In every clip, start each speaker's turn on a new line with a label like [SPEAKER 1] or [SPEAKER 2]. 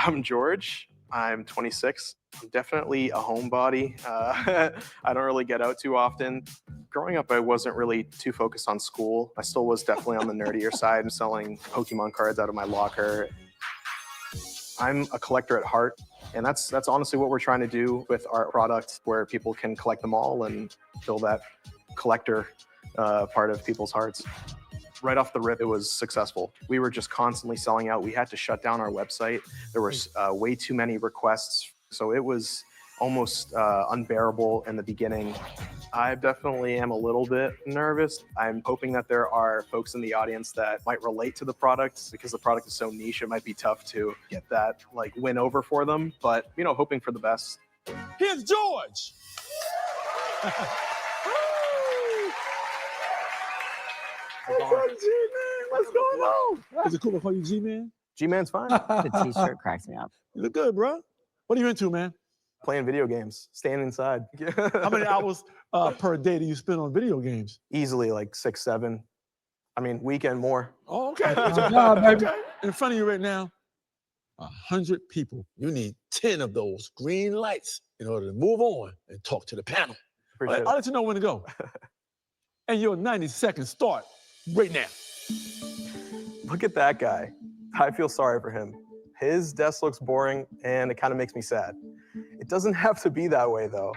[SPEAKER 1] I'm George. I'm 26. I'm definitely a homebody. I don't really get out too often. Growing up, I wasn't really too focused on school. I still was definitely on the nerdier side and selling Pokemon cards out of my locker. I'm a collector at heart, and that's honestly what we're trying to do with our product, where people can collect them all and fill that collector part of people's hearts. Right off the rip, it was successful. We were just constantly selling out. We had to shut down our website. There was way too many requests, so it was almost unbearable in the beginning. I definitely am a little bit nervous. I'm hoping that there are folks in the audience that might relate to the product, because the product is so niche. It might be tough to get that win over for them, but hoping for the best.
[SPEAKER 2] Here's George. What's up, G-Man? What's going on? Is it cool to call you G-Man?
[SPEAKER 1] G-Man's fine.
[SPEAKER 3] The t-shirt cracks me up.
[SPEAKER 2] You look good, bro. What are you into, man?
[SPEAKER 1] Playing video games, staying inside.
[SPEAKER 2] How many hours per day do you spend on video games?
[SPEAKER 1] Easily 6, 7. I mean, weekend more.
[SPEAKER 2] Oh, okay.
[SPEAKER 3] baby.
[SPEAKER 2] Okay. In front of you right now, 100 people. You need 10 of those green lights in order to move on and talk to the panel. I'll let you know when to go. And your 90-second start right now.
[SPEAKER 1] Look at that guy. I feel sorry for him. His desk looks boring, and it kind of makes me sad. It doesn't have to be that way, though.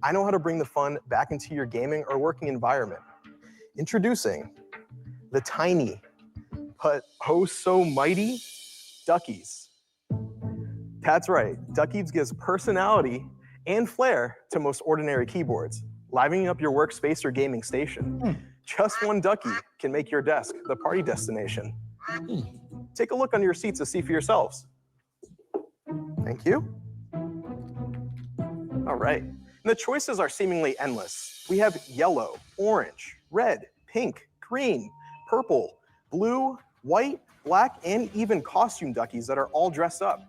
[SPEAKER 1] I know how to bring the fun back into your gaming or working environment. Introducing the tiny, but oh so mighty, Duckeys. That's right, Duckeys gives personality and flair to most ordinary keyboards, livening up your workspace or gaming station. Just one Ducky can make your desk the party destination. Take a look under your seats to see for yourselves. Thank you. All right. And the choices are seemingly endless. We have yellow, orange, red, pink, green, purple, blue, white, black, and even costume Duckies that are all dressed up.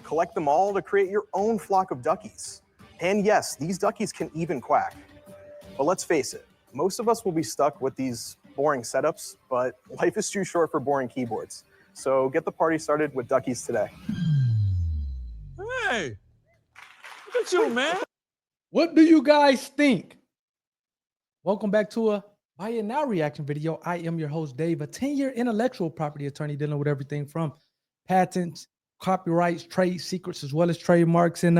[SPEAKER 1] Collect them all to create your own flock of Duckies. And yes, these Duckies can even quack. But let's face it, most of us will be stuck with these boring setups, but life is too short for boring keyboards. So get the party started with Duckeys today.
[SPEAKER 2] Hey, look at you, man.
[SPEAKER 4] What do you guys think? Welcome back to a Buy It Now reaction video. I am your host, Dave, a 10-year intellectual property attorney dealing with everything from patents, copyrights, trade secrets, as well as trademarks. And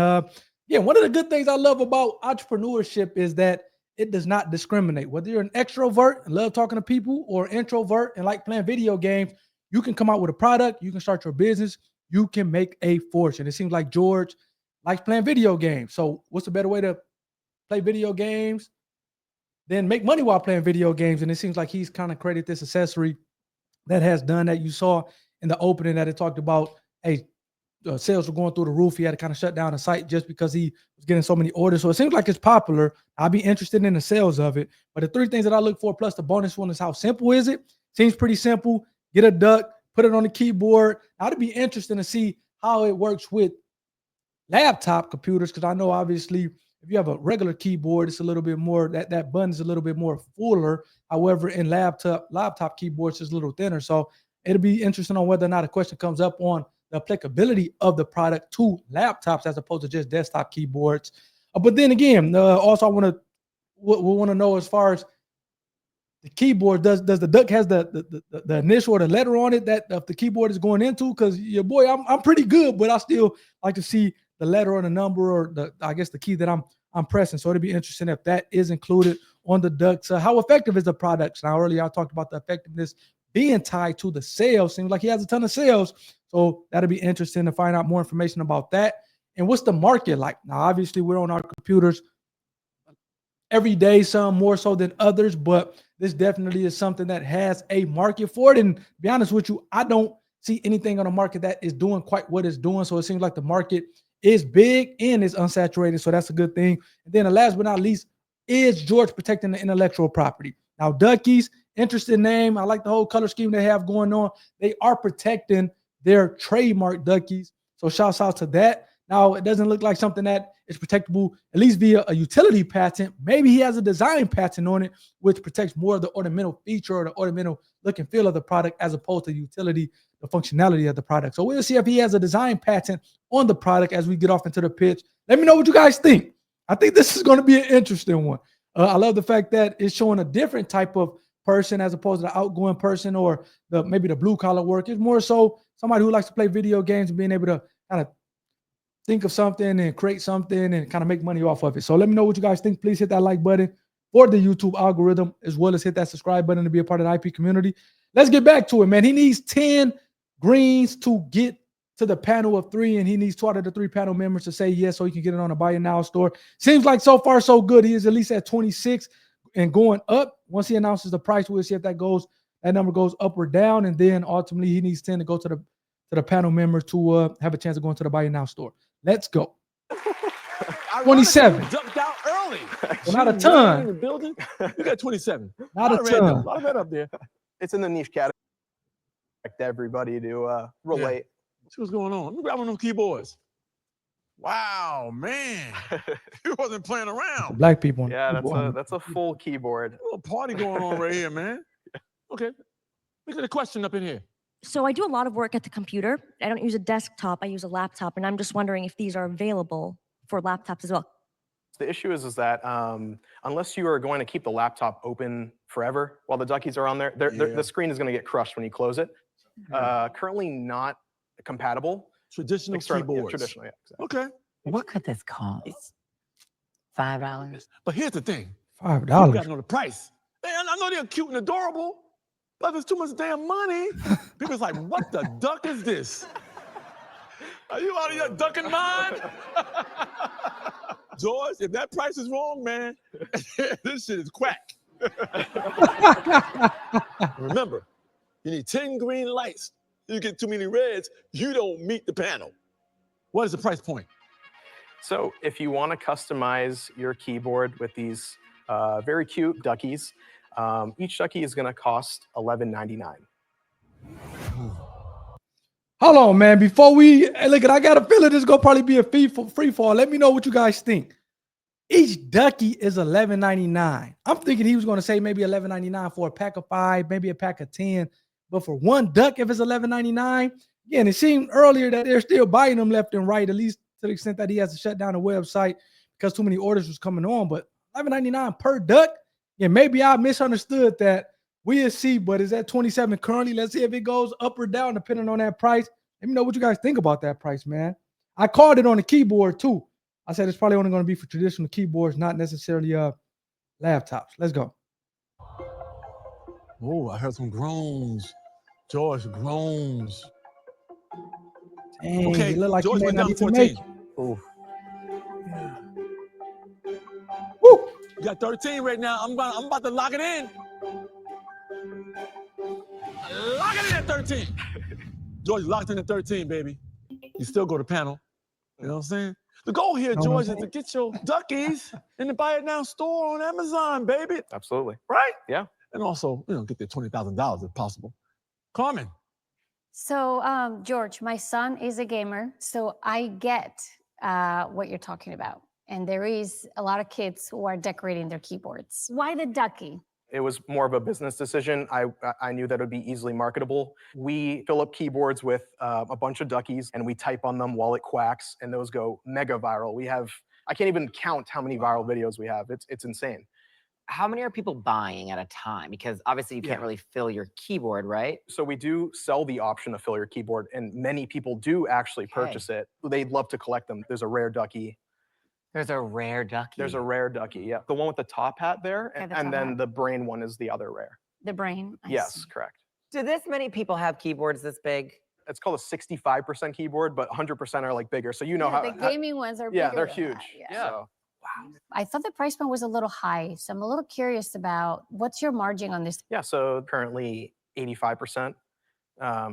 [SPEAKER 4] yeah, one of the good things I love about entrepreneurship is that it does not discriminate. Whether you're an extrovert and love talking to people, or introvert and like playing video games, you can come out with a product, you can start your business, you can make a fortune. It seems like George likes playing video games. So what's a better way to play video games than make money while playing video games? And it seems like he's kind of created this accessory that has done that. You saw in the opening that it talked about, hey, sales were going through the roof. He had to kind of shut down the site just because he was getting so many orders. So it seems like it's popular. I'll be interested in the sales of it. But the three things that I look for, plus the bonus one, is how simple is it? Seems pretty simple. Get a duck, put it on the keyboard. Now, it'd be interesting to see how it works with laptop computers, because I know obviously if you have a regular keyboard, it's a little bit more, that button is a little bit more fuller. However, in laptop keyboards, it's a little thinner. So it'll be interesting on whether or not a question comes up on the applicability of the product to laptops as opposed to just desktop keyboards. But then again, also I want to know, as far as the keyboard, does the duck has the initial or the letter on it that the keyboard is going into? Because your boy, I'm pretty good, but I still like to see the letter or the number, or I guess the key that I'm pressing. So it'd be interesting if that is included on the ducks. How effective is the product? Now earlier I talked about the effectiveness being tied to the sales. Seems like he has a ton of sales. So that'll be interesting to find out more information about that. And what's the market like? Now, obviously, we're on our computers every day, some more so than others, but this definitely is something that has a market for it. And to be honest with you, I don't see anything on the market that is doing quite what it's doing. So it seems like the market is big and is unsaturated. So that's a good thing. And then the last but not least, is George protecting the intellectual property? Now, Duckeys, interesting name. I like the whole color scheme they have going on. They are protecting their trademark Duckeys. So shouts out to that. Now, it doesn't look like something that is protectable, at least via a utility patent. Maybe he has a design patent on it, which protects more of the ornamental feature or the ornamental look and feel of the product as opposed to utility, the functionality of the product. So we'll see if he has a design patent on the product as we get off into the pitch. Let me know what you guys think. I think this is going to be an interesting one. I love the fact that it's showing a different type of person as opposed to the outgoing person or maybe the blue collar work. It's more so somebody who likes to play video games and being able to kind of think of something and create something and kind of make money off of it. So let me know what you guys think. Please hit that like button for the YouTube algorithm, as well as hit that subscribe button to be a part of the IP community. Let's get back to it, man. He needs 10 greens to get to the panel of 3, and he needs 2 out of the 3 panel members to say yes so he can get it on a Buy It Now store. Seems like so far so good. He is at least at 26 and going up. Once he announces the price, we'll see if that number goes up or down, and then ultimately he needs 10 to go to the panel members to have a chance of going to the Buy It Now store. Let's go. 27.
[SPEAKER 2] Jumped out early.
[SPEAKER 4] Well, not a ton.
[SPEAKER 2] In the building. You got 27.
[SPEAKER 4] Not a ton.
[SPEAKER 2] A lot of red up there.
[SPEAKER 1] It's in the niche category. Expect everybody to relate.
[SPEAKER 2] See what's going on. Let me grab one of them keyboards. Wow, man. You wasn't playing around.
[SPEAKER 4] Black people.
[SPEAKER 1] Yeah, that's a full keyboard.
[SPEAKER 2] A little party going on right here, man. Okay. Look at the question up in here.
[SPEAKER 5] So I do a lot of work at the computer. I don't use a desktop, I use a laptop, and I'm just wondering if these are available for laptops as well.
[SPEAKER 1] The issue is that unless you are going to keep the laptop open forever while the Duckeys are on there, the screen is going to get crushed when you close it. Currently not compatible.
[SPEAKER 2] Traditional keyboards.
[SPEAKER 1] Yeah, traditional, yeah. Exactly.
[SPEAKER 2] Okay.
[SPEAKER 3] What could this cost? $5?
[SPEAKER 2] But here's the thing.
[SPEAKER 4] $5.
[SPEAKER 2] You got to know the price. Hey, I know they're cute and adorable, but if it's too much damn money, people's like, what the duck is this? Are you out of your ducking mind? George, if that price is wrong, man, this shit is quack. Remember, you need 10 green lights. You get too many reds, you don't meet the panel. What is the price point?
[SPEAKER 1] So if you want to customize your keyboard with these very cute Duckeys, each Ducky is going to cost $11.99.
[SPEAKER 4] Hold on, man. Before we look at, I got a feeling this is gonna probably be a free fall. Let me know what you guys think. Each Ducky is $11.99. I'm thinking he was gonna say maybe $11.99 for a pack of 5, maybe a pack of 10. But for one duck, if it's $11.99, again, it seemed earlier that they're still buying them left and right, at least to the extent that he has to shut down the website because too many orders was coming on. But $11.99 per duck, yeah, maybe I misunderstood that. We'll see, but it's at 27 currently. Let's see if it goes up or down depending on that price. Let me know what you guys think about that price, man. I called it on the keyboard too. I said it's probably only going to be for traditional keyboards, not necessarily laptops. Let's go.
[SPEAKER 2] Oh, I heard some groans. George, groans.
[SPEAKER 4] Dang,
[SPEAKER 2] Okay,
[SPEAKER 4] it look like
[SPEAKER 2] George
[SPEAKER 4] you may
[SPEAKER 2] went
[SPEAKER 4] not
[SPEAKER 2] down
[SPEAKER 4] even
[SPEAKER 2] 14.
[SPEAKER 4] make it.
[SPEAKER 1] Ooh.
[SPEAKER 4] Woo!
[SPEAKER 2] You got 13 right now. I'm about to lock it in. Lock it in at 13. George, locked in at 13, baby. You still go to panel. You know what I'm saying? The goal here, George, is to get your Duckeys in the Buy It Now store on Amazon, baby.
[SPEAKER 1] Absolutely.
[SPEAKER 2] Right?
[SPEAKER 1] Yeah.
[SPEAKER 2] And also, get their $20,000 if possible. Carmen.
[SPEAKER 6] So, George, my son is a gamer, so I get what you're talking about. And there is a lot of kids who are decorating their keyboards. Why the Ducky?
[SPEAKER 1] It was more of a business decision. I knew that it would be easily marketable. We fill up keyboards with a bunch of Duckeys, and we type on them while it quacks, and those go mega viral. I can't even count how many viral videos we have. It's insane.
[SPEAKER 7] How many are people buying at a time? Because obviously you can't really fill your keyboard, right?
[SPEAKER 1] So we do sell the option to fill your keyboard, and many people do actually purchase it. They'd love to collect them. There's a rare Ducky.
[SPEAKER 7] There's a rare Ducky?
[SPEAKER 1] There's a rare Ducky, yeah. The one with the top hat there,
[SPEAKER 6] Yeah,
[SPEAKER 1] and then the brain one is the other rare.
[SPEAKER 6] The brain? I
[SPEAKER 1] Yes,
[SPEAKER 6] see.
[SPEAKER 1] correct.
[SPEAKER 7] Do this many people have keyboards this big?
[SPEAKER 1] It's called a 65% keyboard, but 100% are like bigger. So you know
[SPEAKER 6] Yeah,
[SPEAKER 1] how
[SPEAKER 6] the gaming ones are
[SPEAKER 1] yeah,
[SPEAKER 6] bigger
[SPEAKER 1] they're
[SPEAKER 6] than
[SPEAKER 1] huge.
[SPEAKER 6] that,
[SPEAKER 1] Yeah. So,
[SPEAKER 6] I thought the price point was a little high, so I'm a little curious about what's your margin on this?
[SPEAKER 1] yeah, so currently 85%.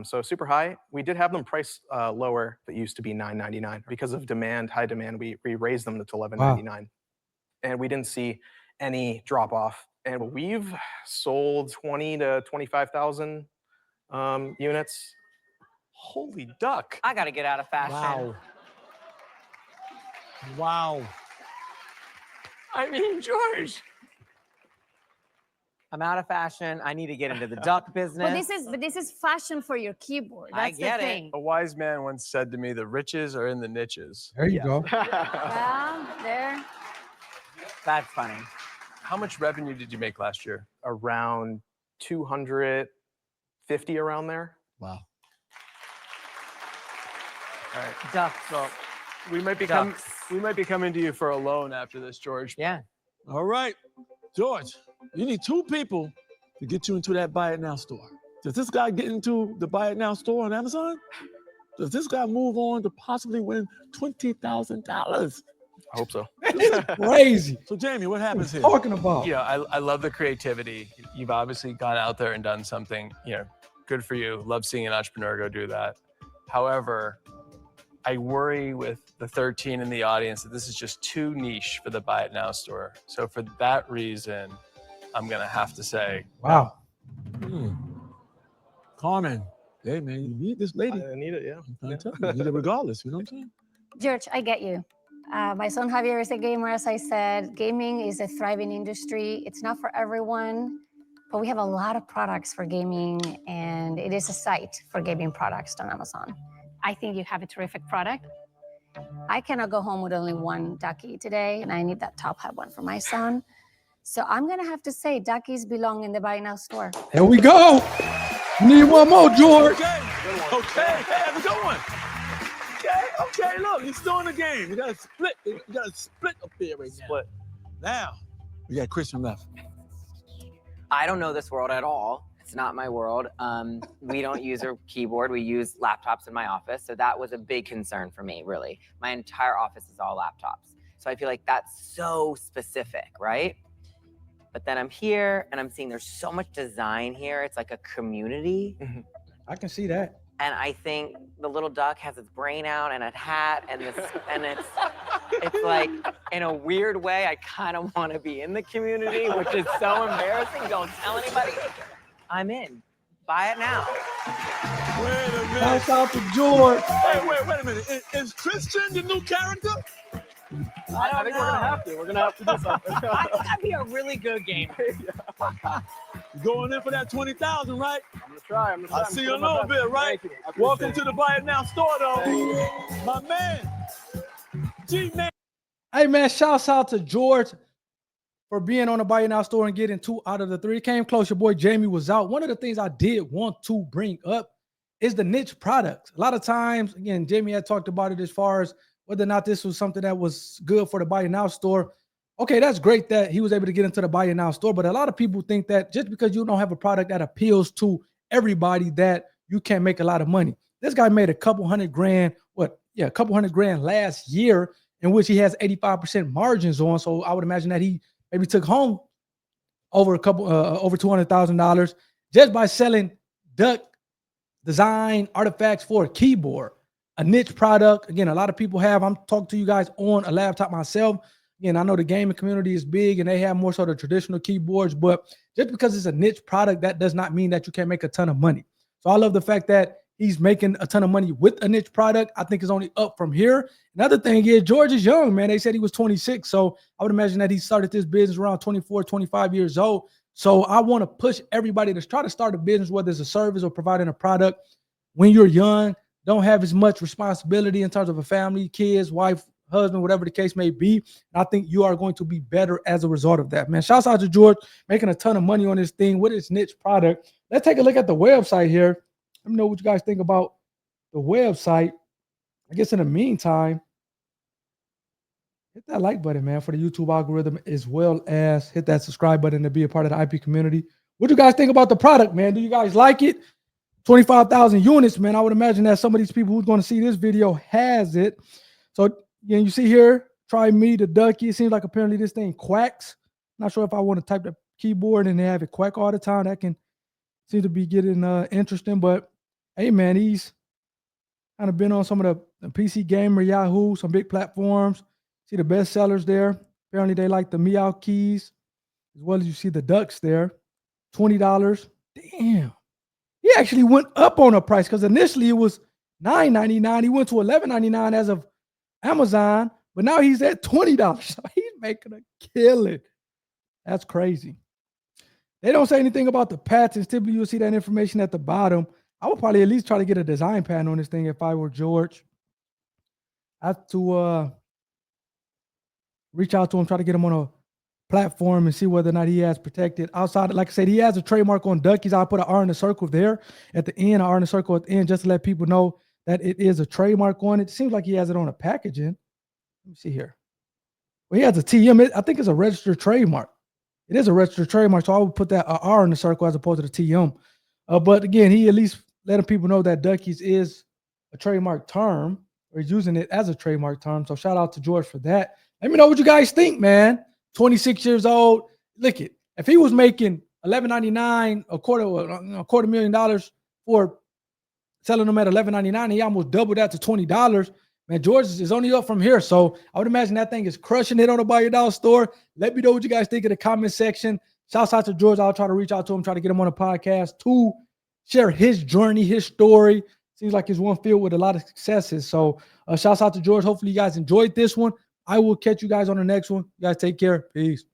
[SPEAKER 1] So super high. We did have them priced lower. It used to be $9.99 because of demand, high demand. We raised them to $11.99, and we didn't see any drop off. And we've sold 20 to 25,000 units. Holy duck!
[SPEAKER 7] I got to get out of fashion.
[SPEAKER 2] Wow. Wow.
[SPEAKER 7] I mean, George. I'm out of fashion. I need to get into the duck business.
[SPEAKER 6] But this is fashion for your keyboard.
[SPEAKER 7] I
[SPEAKER 6] That's
[SPEAKER 7] get
[SPEAKER 6] the
[SPEAKER 7] it.
[SPEAKER 6] thing.
[SPEAKER 8] A wise man once said to me, the riches are in the niches.
[SPEAKER 4] There you go.
[SPEAKER 6] Yeah, there.
[SPEAKER 7] That's funny.
[SPEAKER 8] How much revenue did you make last year?
[SPEAKER 1] Around 250 around there.
[SPEAKER 2] Wow.
[SPEAKER 8] All right.
[SPEAKER 7] Ducks.
[SPEAKER 8] So we might be coming to you for a loan after this, George.
[SPEAKER 7] Yeah.
[SPEAKER 2] All right. George, you need 2 people to get you into that Buy It Now store. Does this guy get into the Buy It Now store on Amazon? Does this guy move on to possibly win $20,000?
[SPEAKER 1] I hope so.
[SPEAKER 4] Crazy.
[SPEAKER 2] So, Jamie, what happens here?
[SPEAKER 4] Talking about.
[SPEAKER 8] Yeah, I love the creativity. You've obviously gone out there and done something, good for you. Love seeing an entrepreneur go do that. However, I worry with the 13 in the audience that this is just too niche for the Buy It Now store. So for that reason, I'm going to have to say,
[SPEAKER 4] Wow.
[SPEAKER 2] Carmen, hey, man, you need this lady.
[SPEAKER 1] I need it, yeah.
[SPEAKER 2] I'm telling you, you need it regardless. You know what I'm saying?
[SPEAKER 6] George, I get you. My son Javier is a gamer, as I said. Gaming is a thriving industry. It's not for everyone, but we have a lot of products for gaming, and it is a site for gaming products on Amazon. I think you have a terrific product. I cannot go home with only one Ducky today, and I need that top hat one for my son. So I'm gonna have to say Duckies belong in the Buy Now store.
[SPEAKER 4] Here we go. You need one more, George.
[SPEAKER 2] Okay, hey, have a good one. Okay, look, you're still in the game. You gotta split up there right now.
[SPEAKER 8] split.
[SPEAKER 2] Now, we got Christian left.
[SPEAKER 7] I don't know this world at all. It's not my world. We don't use a keyboard. We use laptops in my office. So that was a big concern for me, really. My entire office is all laptops. So I feel like that's so specific, right? But then I'm here and I'm seeing there's so much design here. It's like a community.
[SPEAKER 4] I can see that.
[SPEAKER 7] And I think the little duck has its brain out and a hat and this, and it's like, in a weird way, I kind of want to be in the community, which is so embarrassing. Don't tell anybody. I'm in. Buy it now.
[SPEAKER 2] Wait a minute.
[SPEAKER 4] Shouts out to George.
[SPEAKER 2] Hey, wait a minute. Is Christian the new character?
[SPEAKER 7] I think we're gonna have
[SPEAKER 8] We're going to have to do something.
[SPEAKER 7] I think I'd be a really good gamer.
[SPEAKER 2] You going in for that 20,000, right?
[SPEAKER 8] I'm going to try.
[SPEAKER 2] I see you a little bit, right?
[SPEAKER 8] Thank you. I appreciate
[SPEAKER 2] Welcome
[SPEAKER 8] it.
[SPEAKER 2] to the Buy It Now store, though.
[SPEAKER 8] Thank you.
[SPEAKER 2] My man. G-Man.
[SPEAKER 4] Hey, man, shouts out to George for being on the Buy It Now store and getting 2 out of the 3. It came close. Your boy Jamie was out. One of the things I did want to bring up is the niche products. A lot of times, again, Jamie had talked about it as far as whether or not this was something that was good for the Buy It Now store. Okay, that's great that he was able to get into the Buy It Now store, but a lot of people think that just because you don't have a product that appeals to everybody that you can't make a lot of money. This guy made a couple hundred grand, a couple $100 grand last year, in which he has 85% margins on. So I would imagine that he maybe took home over $200,000 just by selling duck design artifacts for a keyboard, a niche product. Again, a lot of people have. I'm talking to you guys on a laptop myself. Again, I know the gaming community is big and they have more sort of traditional keyboards, but just because it's a niche product, that does not mean that you can't make a ton of money. So I love the fact that he's making a ton of money with a niche product. I think it's only up from here. Another thing is George is young, man. They said he was 26. So I would imagine that he started this business around 24, 25 years old. So I want to push everybody to try to start a business, whether it's a service or providing a product. When you're young, don't have as much responsibility in terms of a family, kids, wife, husband, whatever the case may be. And I think you are going to be better as a result of that, man. Shouts out to George making a ton of money on this thing with his niche product. Let's take a look at the website here. Let me know what you guys think about the website. I guess in the meantime, hit that like button, man, for the YouTube algorithm, as well as hit that subscribe button to be a part of the IP community. What do you guys think about the product, man? Do you guys like it? 25,000 units, man. I would imagine that some of these people who's going to see this video has it. So you see here, try me, the Ducky. It seems like apparently this thing quacks. Not sure if I want to type the keyboard and they have it quack all the time. That can seem to be getting interesting. But hey, man, he's kind of been on some of the PC Gamer, Yahoo, some big platforms. See the best sellers there. Apparently they like the Meow keys, as well as you see the ducks there. $20. Damn. He actually went up on a price because initially it was $9.99. He went to $11.99 as of Amazon, But now he's at $20. So he's making a killing. That's crazy. They don't say anything about the patents. Typically, you'll see that information at the bottom. I would probably at least try to get a design patent on this thing if I were George. I have to reach out to him, try to get him on a platform and see whether or not he has protected outside. Like I said, he has a trademark on Duckeys. I'll put an R in the circle there at the end, an R in the circle at the end, just to let people know that it is a trademark on it. It seems like he has it on a packaging. Let me see here. Well, he has a TM. I think it's a registered trademark. It is a registered trademark, so I would put that R in the circle as opposed to the TM. But again, he at least letting people know that Duckeys is a trademark term, or he's using it as a trademark term. So shout out to George for that. Let me know what you guys think, man. 26 years old. Look it. If he was making $11.99, a quarter $250,000 for selling them at $11.99, he almost doubled that to $20. Man, George is only up from here. So I would imagine that thing is crushing it on the Buy Your Dollar store. Let me know what you guys think in the comment section. Shouts out to George. I'll try to reach out to him, try to get him on a podcast to share his journey, his story. Seems like it's one filled with a lot of successes. So shouts out to George. Hopefully you guys enjoyed this one. I will catch you guys on the next one. You guys take care. Peace.